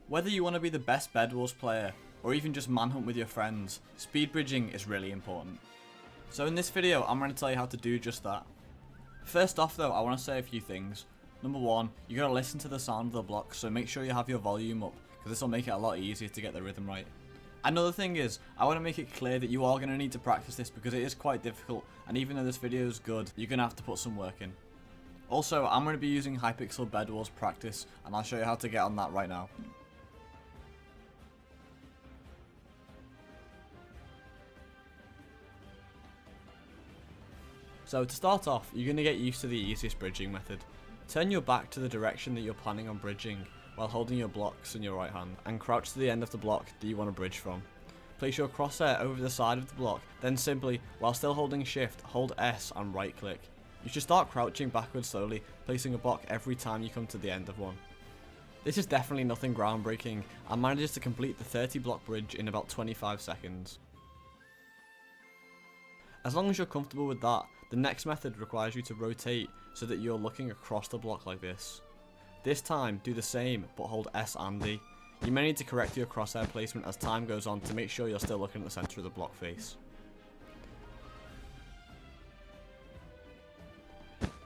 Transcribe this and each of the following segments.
Whether you want to be the best Bedwars player, or even just manhunt with your friends, speed bridging is really important. So in this video, I'm going to tell you how to do just that. First off though, I want to say a few things. Number one, you got to listen to the sound of the blocks, so make sure you have your volume up, because this will make it a lot easier to get the rhythm right. Another thing is, I want to make it clear that you are going to need to practice this because it is quite difficult, and even though this video is good, you're going to have to put some work in. Also, I'm going to be using Hypixel Bedwars practice, and I'll show you how to get on that right now. So to start off, you're going to get used to the easiest bridging method. Turn your back to the direction that you're planning on bridging while holding your blocks in your right hand, and crouch to the end of the block that you want to bridge from. Place your crosshair over the side of the block, then simply, while still holding shift, hold S and right click. You should start crouching backwards slowly, placing a block every time you come to the end of one. This is definitely nothing groundbreaking, and manages to complete the 30 block bridge in about 25 seconds. As long as you're comfortable with that, the next method requires you to rotate so that you're looking across the block like this. This time, do the same, but hold S and D. You may need to correct your crosshair placement as time goes on to make sure you're still looking at the center of the block face.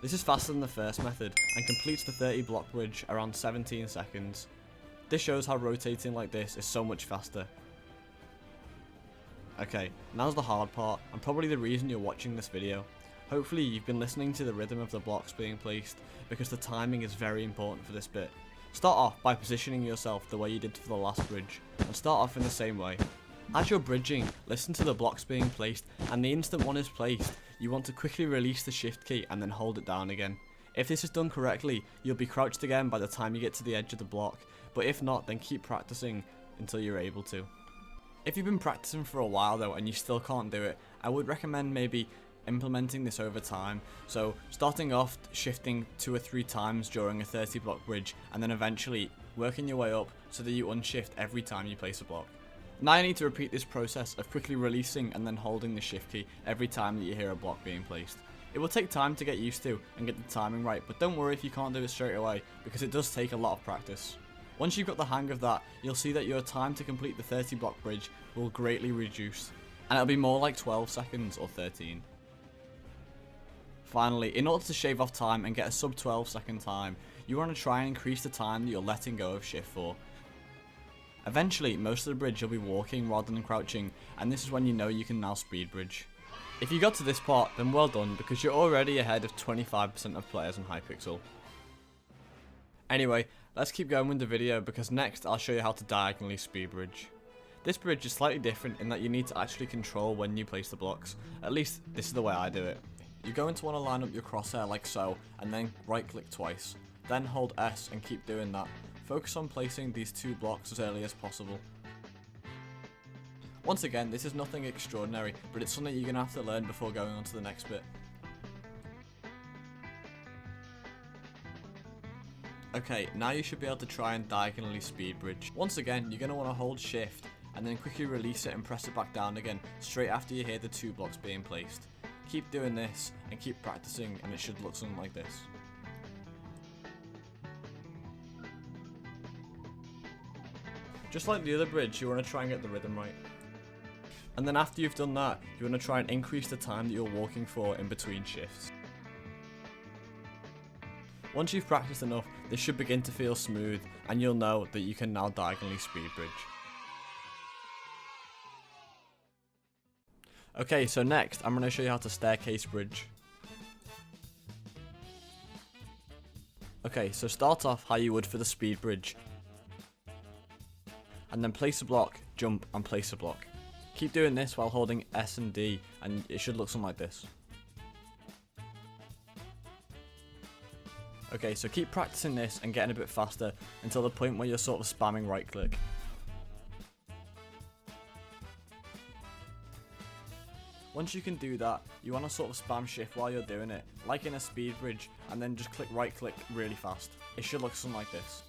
This is faster than the first method, and completes the 30 block bridge around 17 seconds. This shows how rotating like this is so much faster. Okay, now's the hard part, and probably the reason you're watching this video. Hopefully you've been listening to the rhythm of the blocks being placed, because the timing is very important for this bit. Start off by positioning yourself the way you did for the last bridge, and start off in the same way. As you're bridging, listen to the blocks being placed, and the instant one is placed, you want to quickly release the shift key and then hold it down again. If this is done correctly, you'll be crouched again by the time you get to the edge of the block, but if not, then keep practicing until you're able to. If you've been practicing for a while though and you still can't do it, I would recommend maybe implementing this over time. So starting off shifting 2 or 3 times during a 30 block bridge, and then eventually working your way up so that you unshift every time you place a block. Now you need to repeat this process of quickly releasing and then holding the shift key every time that you hear a block being placed. It will take time to get used to and get the timing right, but don't worry if you can't do it straight away, because it does take a lot of practice. Once you've got the hang of that, you'll see that your time to complete the 30 block bridge will greatly reduce, and it'll be more like 12 seconds or 13. Finally, in order to shave off time and get a sub 12 second time, you want to try and increase the time that you're letting go of shift for. Eventually, most of the bridge you'll be walking rather than crouching, and this is when you know you can now speed bridge. If you got to this part, then well done, because you're already ahead of 25% of players on Hypixel. Anyway, let's keep going with the video, because next I'll show you how to diagonally speed bridge. This bridge is slightly different in that you need to actually control when you place the blocks. At least this is the way I do it. You're going to want to line up your crosshair like so, and then right click twice. Then hold S and keep doing that. Focus on placing these 2 blocks as early as possible. Once again, this is nothing extraordinary, but it's something you're going to have to learn before going on to the next bit. Okay, now you should be able to try and diagonally speed bridge. Once again, you're going to want to hold shift and then quickly release it and press it back down again straight after you hear the 2 blocks being placed. Keep doing this and keep practicing, and it should look something like this. Just like the other bridge, you want to try and get the rhythm right. And then after you've done that, you want to try and increase the time that you're walking for in between shifts. Once you've practiced enough, this should begin to feel smooth, and you'll know that you can now diagonally speed bridge. Okay, so next I'm going to show you how to staircase bridge. Okay, so start off how you would for the speed bridge, and then place a block, jump and place a block. Keep doing this while holding S and D, and it should look something like this. Okay, so keep practicing this and getting a bit faster until the point where you're sort of spamming right click. Once you can do that, you want to sort of spam shift while you're doing it, like in a speed bridge, and then just click right click really fast. It should look something like this.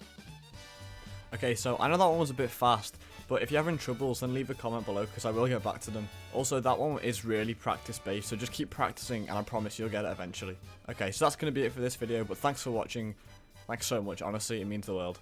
Okay, so I know that one was a bit fast, but if you're having troubles, then leave a comment below because I will get back to them. Also, that one is really practice based, so just keep practicing and I promise you'll get it eventually. Okay, so that's going to be it for this video, but thanks for watching. Thanks so much, honestly, it means the world.